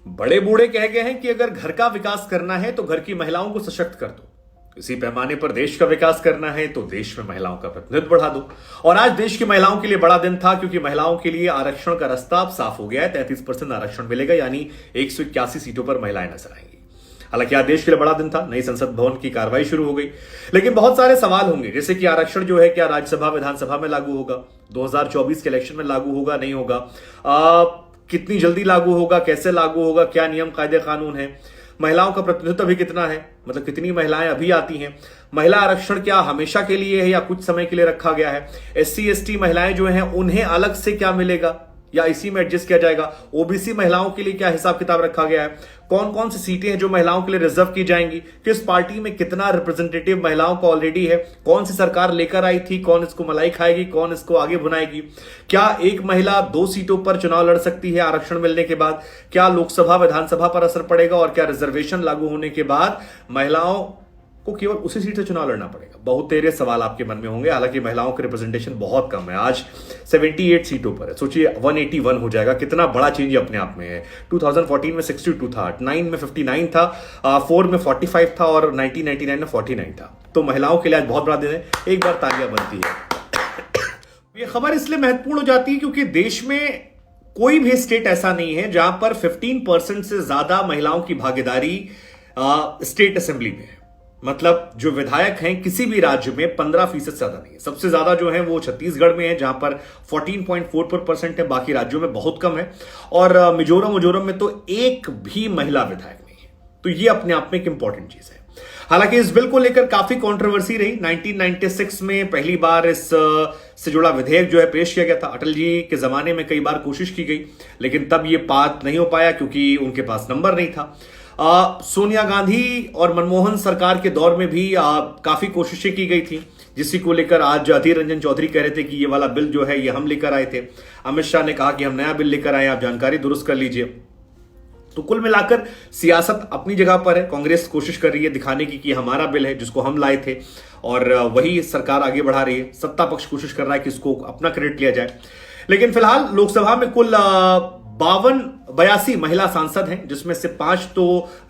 बड़े बूढ़े कह गए हैं कि अगर घर का विकास करना है तो घर की महिलाओं को सशक्त कर दो, इसी पैमाने पर देश का विकास करना है तो देश में महिलाओं का प्रतिनिधित्व बढ़ा दो। और आज देश की महिलाओं के लिए बड़ा दिन था, क्योंकि महिलाओं के लिए आरक्षण का रास्ता अब साफ हो गया है। 33% आरक्षण मिलेगा, यानी 181 सीटों पर महिलाएं नजर आएंगी। हालांकि आज देश के लिए बड़ा दिन था, नई संसद भवन की कार्रवाई शुरू हो गई, लेकिन बहुत सारे सवाल होंगे, जैसे कि आरक्षण जो है क्या राज्यसभा विधानसभा में लागू होगा, 2024 के इलेक्शन में लागू होगा नहीं होगा, कितनी जल्दी लागू होगा, कैसे लागू होगा, क्या नियम कायदे कानून है, महिलाओं का प्रतिनिधित्व अभी कितना है, मतलब कितनी महिलाएं अभी आती हैं, महिला आरक्षण क्या हमेशा के लिए है या कुछ समय के लिए रखा गया है, एससी एसटी महिलाएं जो हैं उन्हें अलग से क्या मिलेगा या इसी में एडजस्ट किया जाएगा, ओबीसी महिलाओं के लिए क्या हिसाब किताब रखा गया है, कौन कौन सी सीटें हैं जो महिलाओं के लिए रिजर्व की जाएंगी, किस पार्टी में कितना रिप्रेजेंटेटिव महिलाओं का ऑलरेडी है, कौन सी सरकार लेकर आई थी, कौन इसको मलाई खाएगी, कौन इसको आगे भुनाएगी, क्या एक महिला 2 सीटों पर चुनाव लड़ सकती है आरक्षण मिलने के बाद, क्या लोकसभा विधानसभा पर असर पड़ेगा, और क्या रिजर्वेशन लागू होने के बाद महिलाओं को केवल उसी सीट से चुनाव लड़ना पड़ेगा। बहुत तेरे सवाल आपके मन में होंगे। हालांकि महिलाओं के रिप्रेजेंटेशन बहुत कम है, आज 78 सीटों पर है, सोचिए 181 हो जाएगा, कितना बड़ा चेंज अपने आप में है। 2014 में 62 था, 9 में 59 था, 4 में 45 था और 1999 में 49 था। तो महिलाओं के लिए आज बहुत बड़ा दिन है, एक बार तालियां बनती है। ये खबर इसलिए महत्वपूर्ण हो जाती है क्योंकि देश में कोई भी स्टेट ऐसा नहीं है जहां पर 15% से ज्यादा महिलाओं की भागीदारी स्टेट असेंबली में है। मतलब जो विधायक हैं किसी भी राज्य में 15% से ज्यादा नहीं है। सबसे ज्यादा जो है वो छत्तीसगढ़ में है, जहां पर 14.44% है, बाकी राज्यों में बहुत कम है, और मिजोरम में तो एक भी महिला विधायक नहीं है। तो ये अपने आप में एक इंपॉर्टेंट चीज है। हालांकि इस बिल को लेकर काफी कंट्रोवर्सी रही। 1996 में पहली बार इस से जुड़ा विधेयक जो है पेश किया गया था। अटल जी के जमाने में कई बार कोशिश की गई, लेकिन तब ये पास नहीं हो पाया क्योंकि उनके पास नंबर नहीं था। सोनिया गांधी और मनमोहन सरकार के दौर में भी काफी कोशिशें की गई थी, जिसी को लेकर आज अधीर रंजन चौधरी कह रहे थे कि ये वाला बिल जो है ये हम लेकर आए थे। अमित शाह ने कहा कि हम नया बिल लेकर आए, आप जानकारी दुरुस्त कर लीजिए। तो कुल मिलाकर सियासत अपनी जगह पर है। कांग्रेस कोशिश कर रही है दिखाने की कि हमारा बिल है जिसको हम लाए थे, और वही सरकार आगे बढ़ा रही है। सत्ता पक्ष कोशिश कर रहा है कि इसको अपना क्रेडिट लिया जाए। लेकिन फिलहाल लोकसभा में कुल 82 महिला सांसद हैं, जिसमें से 5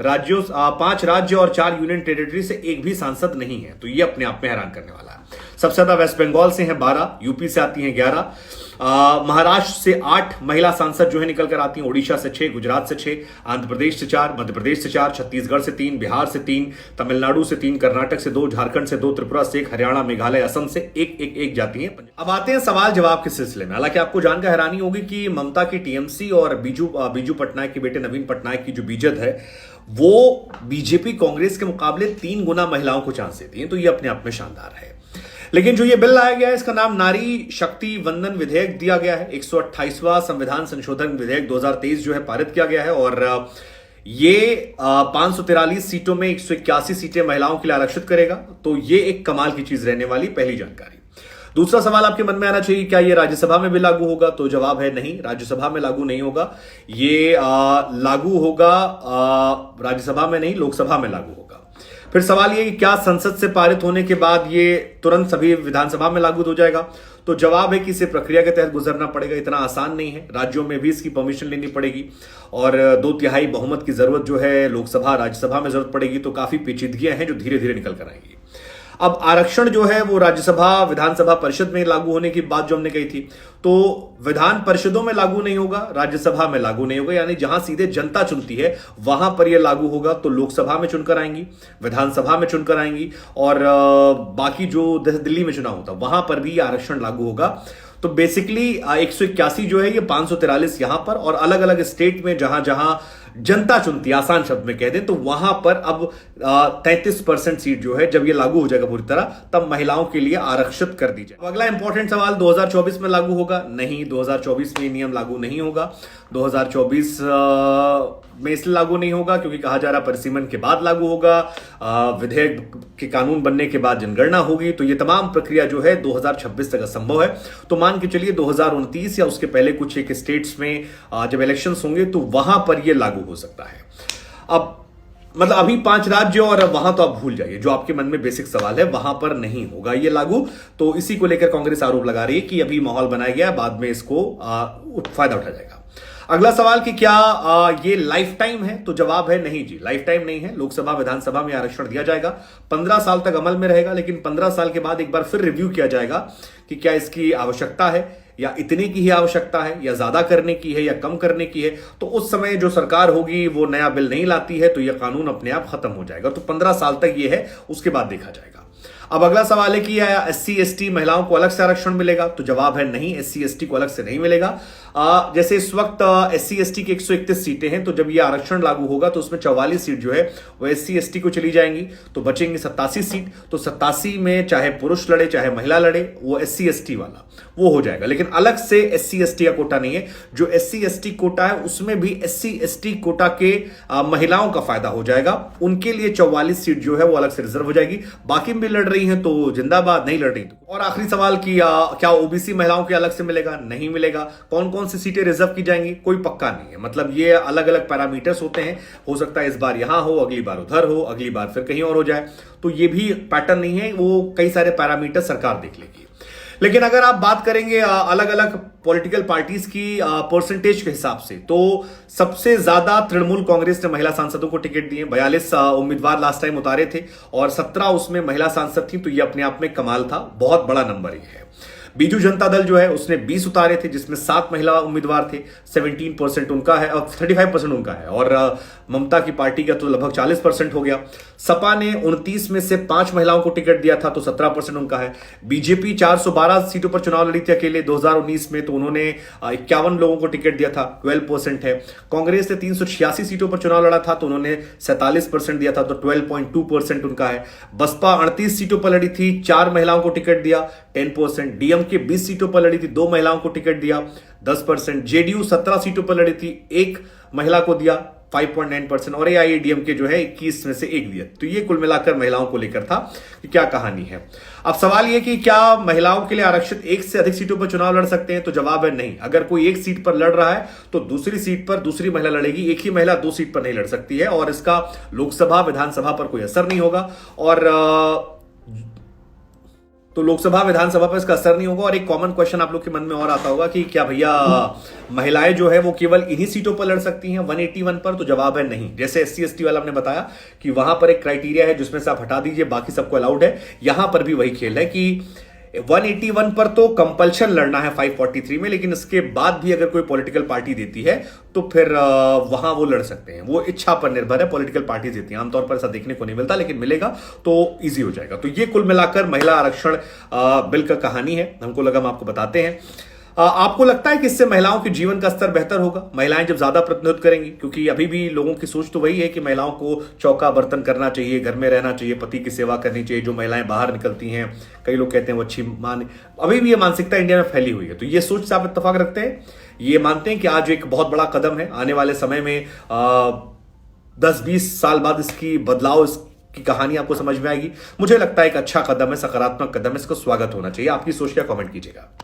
राज्य और 4 यूनियन टेरिटरी से एक भी सांसद नहीं है। तो ये अपने आप में हैरान करने वाला है। सबसे ज्यादा वेस्ट बंगाल से हैं 12, यूपी से आती हैं 11, महाराष्ट्र से 8 महिला सांसद जो है निकल कर आती हैं, ओडिशा से 6, गुजरात से 6, आंध्र प्रदेश से 4, मध्य प्रदेश से 4, छत्तीसगढ़ से 3, बिहार से 3, तमिलनाडु से 3, कर्नाटक से 2, झारखंड से 2, त्रिपुरा से 1, हरियाणा, मेघालय, असम से एक जाती हैं। अब आते हैं सवाल जवाब के सिलसिले में। हालांकि आपको जानकर हैरानी होगी कि ममता की टीएमसी और बीजू पटनायक के बेटे नवीन पटनायक की जो बीजेद है वो बीजेपी कांग्रेस के मुकाबले 3 गुना महिलाओं को चांस देती है। तो ये अपने आप में शानदार है। लेकिन जो ये बिल लाया गया है इसका नाम नारी शक्ति वंदन विधेयक दिया गया है। 128वां संविधान संशोधन विधेयक 2023 जो है पारित किया गया है, और ये 543 सीटों में 181 सीटें महिलाओं के लिए आरक्षित करेगा। तो ये एक कमाल की चीज रहने वाली पहली जानकारी। दूसरा सवाल आपके मन में आना चाहिए, क्या ये राज्यसभा में भी लागू होगा? तो जवाब है नहीं, राज्यसभा में लागू नहीं होगा। ये लागू होगा राज्यसभा में नहीं, लोकसभा में लागू होगा। फिर सवाल ये कि क्या संसद से पारित होने के बाद ये तुरंत सभी विधानसभा में लागू हो जाएगा? तो जवाब है कि इसे प्रक्रिया के तहत गुजरना पड़ेगा। इतना आसान नहीं है, राज्यों में भी इसकी परमिशन लेनी पड़ेगी, और 2/3 बहुमत की जरूरत जो है लोकसभा राज्यसभा में जरूरत पड़ेगी। तो काफी पेचीदगियां हैं जो धीरे धीरे निकल कर आएंगी। अब आरक्षण जो है वो राज्यसभा विधानसभा परिषद में लागू होने की बात जो हमने कही थी, तो विधान परिषदों में लागू नहीं होगा, राज्यसभा में लागू नहीं होगा, यानी जहां सीधे जनता चुनती है वहां पर यह लागू होगा। तो लोकसभा में चुनकर आएंगी, विधानसभा में चुनकर आएंगी, और बाकी जो दिल्ली में चुनाव होता वहां पर भी आरक्षण लागू होगा। तो बेसिकली 181 जो है ये 543 यहां पर, और अलग अलग स्टेट में जहां जहां जनता चुनती है, आसान शब्द में कह दें, तो वहां पर अब 33% सीट जो है जब ये लागू हो जाएगा पूरी तरह, तब महिलाओं के लिए आरक्षित कर दी जाए। अगला इंपॉर्टेंट सवाल, 2024 में लागू होगा? नहीं, 2024 में नियम लागू नहीं होगा। 2024 में इसलिए लागू नहीं होगा क्योंकि कहा जा रहा परिसीमन के बाद लागू होगा, विधेयक के कानून बनने के बाद जनगणना होगी। तो ये तमाम प्रक्रिया जो है 2026 तक असंभव है। तो मान के चलिए 2029 या उसके पहले कुछ एक स्टेट्स में जब इलेक्शंस होंगे तो वहां पर यह लागू हो सकता है। अब मतलब अभी 5 राज्य और वहां तो आप भूल जाइए, जो आपके मन में बेसिक सवाल है वहां पर नहीं होगा ये लागू। तो इसी को लेकर कांग्रेस आरोप लगा रही है कि अभी माहौल बनाया गया, बाद में इसको फायदा उठाया जाएगा। अगला सवाल कि क्या ये लाइफ टाइम है, तो जवाब है नहीं जी, लाइफ टाइम नहीं है। लोकसभा विधानसभा में आरक्षण दिया जाएगा, 15 साल तक अमल में रहेगा, लेकिन 15 साल के बाद एक बार फिर रिव्यू किया जाएगा कि क्या इसकी आवश्यकता है, या इतने की ही आवश्यकता है, या ज्यादा करने की है, या कम करने की है। तो उस समय जो सरकार होगी वो नया बिल नहीं लाती है तो यह कानून अपने आप खत्म हो जाएगा। तो 15 साल तक ये है, उसके बाद देखा जाएगा। अब अगला सवाल है कि एससी एसटी महिलाओं को अलग से आरक्षण मिलेगा, तो जवाब है नहीं, एससी एसटी को अलग से नहीं मिलेगा। जैसे इस वक्त एससी एसटी की 131 सीटें हैं, तो जब ये आरक्षण लागू होगा तो उसमें 44 सीट जो है वो एससी एसटी को चली जाएंगी, तो बचेंगी 87 सीट। तो 87 में चाहे पुरुष लड़े चाहे महिला लड़े, वो एससी एसटी वाला वो हो जाएगा। लेकिन अलग से एससी एसटी का कोटा नहीं है। जो एससी एसटी कोटा है उसमें भी एससी एसटी कोटा के महिलाओं का फायदा हो जाएगा, उनके लिए 44 सीट जो है वो अलग से रिजर्व हो जाएगी। बाकी भी लड़ रही हैं तो जिंदाबाद, नहीं लड़ रही तो। और आखिरी सवाल कि क्या ओबीसी महिलाओं के अलग से मिलेगा? नहीं मिलेगा। कौन कौन सी सीटें रिजर्व की जाएंगी कोई पक्का नहीं है, मतलब ये अलग अलग पैरामीटर्स होते हैं। हो सकता है इस बार यहां हो, अगली बार उधर हो, अगली बार फिर कहीं और हो जाए, तो ये भी पैटर्न नहीं है, वो कई सारे पैरामीटर सरकार देख लेगी। लेकिन अगर आप बात करेंगे अलग अलग पॉलिटिकल पार्टीज की परसेंटेज के हिसाब से, तो सबसे ज्यादा तृणमूल कांग्रेस ने महिला सांसदों को टिकट दिए। 42 उम्मीदवार लास्ट टाइम उतारे थे और 17 उसमें महिला सांसद थी, तो ये अपने आप में कमाल था, बहुत बड़ा नंबर ये है। बीजू जनता दल जो है उसने 20 उतारे थे, जिसमें 7 महिला उम्मीदवार थे, 17% उनका है और 35% उनका है। और ममता की पार्टी का तो लगभग 40% हो गया। सपा ने 29 में से 5 महिलाओं को टिकट दिया था, तो 17% उनका है। बीजेपी 412 सीटों पर चुनाव लड़ी थी अकेले 2019 में, तो उन्होंने 51 लोगों को टिकट दिया था, 12% है। कांग्रेस ने 386 सीटों पर चुनाव लड़ा था, तो उन्होंने 47% दिया था, तो 12.2% उनका है। बसपा 38 सीटों पर लड़ी थी, 4 महिलाओं को टिकट दिया, 10%। डीएम के 20 सीटों पर लड़ी थी, 2 महिलाओं को टिकट दिया, 10%। जेडीयू 17 सीटों पर लड़ी थी, 1 महिला को दिया, 5.9%। और एआईएडीएमके जो है 21 में से 1 दिया। तो ये कुल मिलाकर महिलाओं को लेकर था कि क्या कहानी है। अब सवाल ये कि क्या महिलाओं के लिए आरक्षित 1 से अधिक सीटों पर चुनाव लड़ सकते हैं, तो जवाब है नहीं। अगर कोई 1 सीट पर लड़ रहा है तो दूसरी सीट पर दूसरी महिला लड़ेगी, एक ही महिला 2 सीट पर नहीं लड़ सकती है, और इसका लोकसभा विधानसभा पर कोई असर नहीं होगा। और तो लोकसभा विधानसभा पर इसका असर नहीं होगा। और एक कॉमन क्वेश्चन आप लोग के मन में और आता होगा कि क्या भैया महिलाएं जो है वो केवल इन्हीं सीटों पर लड़ सकती हैं 181 पर, तो जवाब है नहीं। जैसे एससी एसटी वाला हमने बताया कि वहां पर एक क्राइटेरिया है जिसमें से आप हटा दीजिए, बाकी सबको अलाउड है। यहां पर भी वही खेल है कि 181 पर तो कंपल्शन लड़ना है 543 में, लेकिन इसके बाद भी अगर कोई पॉलिटिकल पार्टी देती है तो फिर वहां वो लड़ सकते हैं। वो इच्छा पर निर्भर है, पॉलिटिकल पार्टी देती हैं। आमतौर पर ऐसा देखने को नहीं मिलता, लेकिन मिलेगा तो इजी हो जाएगा। तो ये कुल मिलाकर महिला आरक्षण बिल का कहानी है, हमको लगा हम आपको बताते हैं। आपको लगता है कि इससे महिलाओं के जीवन का स्तर बेहतर होगा, महिलाएं जब ज्यादा प्रतिनिधित्व करेंगी? क्योंकि अभी भी लोगों की सोच तो वही है कि महिलाओं को चौका बर्तन करना चाहिए, घर में रहना चाहिए, पति की सेवा करनी चाहिए। जो महिलाएं बाहर निकलती हैं, कई लोग कहते हैं वो अच्छी मान, अभी भी ये मानसिकता इंडिया में फैली हुई है। तो ये सोच से आप इत्तेफाक रखते हैं? ये मानते हैं कि आज एक बहुत बड़ा कदम है, आने वाले समय में 10-20 साल बाद इसकी बदलाव की कहानी आपको समझ में आएगी? मुझे लगता है एक अच्छा कदम है, सकारात्मक कदम है, इसका स्वागत होना चाहिए। आपकी सोच क्या कमेंट कीजिएगा।